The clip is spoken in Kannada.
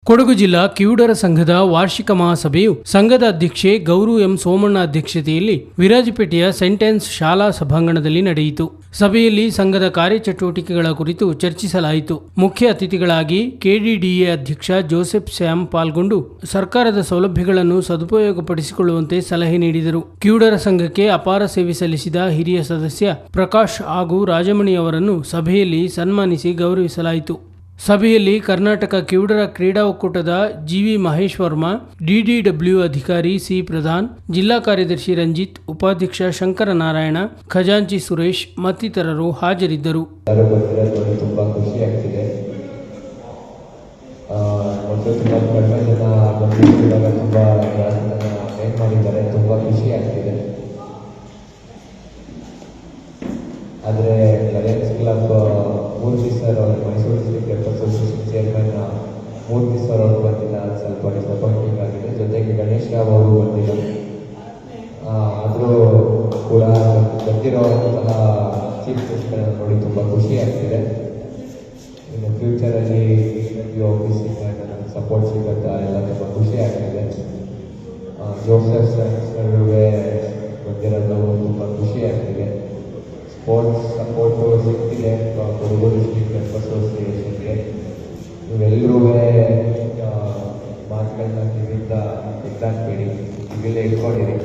ಕೊಡಗು ಜಿಲ್ಲಾ ಕಿವುಡರ ಸಂಘದ ವಾರ್ಷಿಕ ಮಹಾಸಭೆಯು ಸಂಘದ ಅಧ್ಯಕ್ಷೆ ಗೌರು ಎಂ ಸೋಮಣ್ಣ ಅಧ್ಯಕ್ಷತೆಯಲ್ಲಿ ವಿರಾಜಪೇಟೆಯ ಸೆಂಟೆನ್ಸ್ ಶಾಲಾ ಸಭಾಂಗಣದಲ್ಲಿ ನಡೆಯಿತು. ಸಭೆಯಲ್ಲಿ ಸಂಘದ ಕಾರ್ಯಚಟುವಟಿಕೆಗಳ ಕುರಿತು ಚರ್ಚಿಸಲಾಯಿತು. ಮುಖ್ಯ ಅತಿಥಿಗಳಾಗಿ ಕೆಡಿಡಿಎ ಅಧ್ಯಕ್ಷ ಜೋಸೆಫ್ ಸ್ಯಾಮ್ ಪಾಲ್ಗೊಂಡು ಸರ್ಕಾರದ ಸೌಲಭ್ಯಗಳನ್ನು ಸದುಪಯೋಗಪಡಿಸಿಕೊಳ್ಳುವಂತೆ ಸಲಹೆ ನೀಡಿದರು. ಕಿವುಡರ ಸಂಘಕ್ಕೆ ಅಪಾರ ಸೇವೆ ಸಲ್ಲಿಸಿದ ಹಿರಿಯ ಸದಸ್ಯ ಪ್ರಕಾಶ್ ಹಾಗೂ ರಾಜಮಣಿ ಅವರನ್ನು ಸಭೆಯಲ್ಲಿ ಸನ್ಮಾನಿಸಿ ಗೌರವಿಸಲಾಯಿತು. ಸಭೆಯಲ್ಲಿ ಕರ್ನಾಟಕ ಕಿವುಡರ ಕ್ರೀಡಾ ಒಕ್ಕೂಟದ ಜಿವಿ ಮಹೇಶ್ ವರ್ಮಾ, ಡಿಡಿಡಬ್ಲ್ಯೂ ಅಧಿಕಾರಿ ಸಿ ಪ್ರಧಾನ್, ಜಿಲ್ಲಾ ಕಾರ್ಯದರ್ಶಿ ರಂಜಿತ್, ಉಪಾಧ್ಯಕ್ಷ ಶಂಕರನಾರಾಯಣ, ಖಜಾಂಚಿ ಸುರೇಶ್ ಮತ್ತಿತರರು ಹಾಜರಿದ್ದರು. ತುಂಬಾ ಖುಷಿ ಆಗ್ತಿದೆ. ತುಂಬಾ ಖುಷಿ ಆಗ್ತಿದೆ. ಆದರೆ ಲಯನ್ಸ್ ಕ್ಲಬ್ ಮೂರ್ತಿ ಸರ್ ಅವರು, Mysuru district referee association chairman Murthy sir ಅವರು ಬಂದಿಲ್ಲ, ಅದು ಸ್ವಲ್ಪ ಡಿಸಪಾಯಿಂಟಿಂಗ್ ಆಗಿದೆ. ಜೊತೆಗೆ ಗಣೇಶ್ ರಾವ್ ಅವರು ಬಂದಿಲ್ಲ. ಆದರೂ ಕೂಡ ಬಂದಿರೋಂತಹ ಚೀಫ್ ಗೆಸ್ಟ್ಗಳನ್ನು ನೋಡಿ ತುಂಬ ಖುಷಿ ಆಗ್ತಿದೆ. ಇನ್ನು ಫ್ಯೂಚರಲ್ಲಿ ಆಫೀಸಿಂದ ನನಗೆ ಸಪೋರ್ಟ್ ಸಿಗುತ್ತಾ ಎಲ್ಲ ತುಂಬ ಖುಷಿ ಆಗ್ತಿದೆ. ಜೋಸೆಫ್ ಸರ್ಗೆ ಬಂದಿರೋದು ತುಂಬ ಖುಷಿ ಆಗ್ತಿದೆ. ಸ್ಪೋರ್ಟ್ಸ್ ಸಪೋರ್ಟು ಸಿಗ್ತಿದೆ ಕೊಡಗು ಡಿಸ್ಟ್ರಿಕ್ಟ್ ರೆಫರ್ ಅಸೋಸಿಯೇಷನ್ಗೆ. ನೀವೆಲ್ಲರೂ ಮಾತುಗಳನ್ನ ಕಿವಿಯಿಂದ ಎತ್ತಾಕ್ಬೇಡಿ, ಕಿವಿಲೇ ಇಟ್ಕೊಂಡಿರಿ.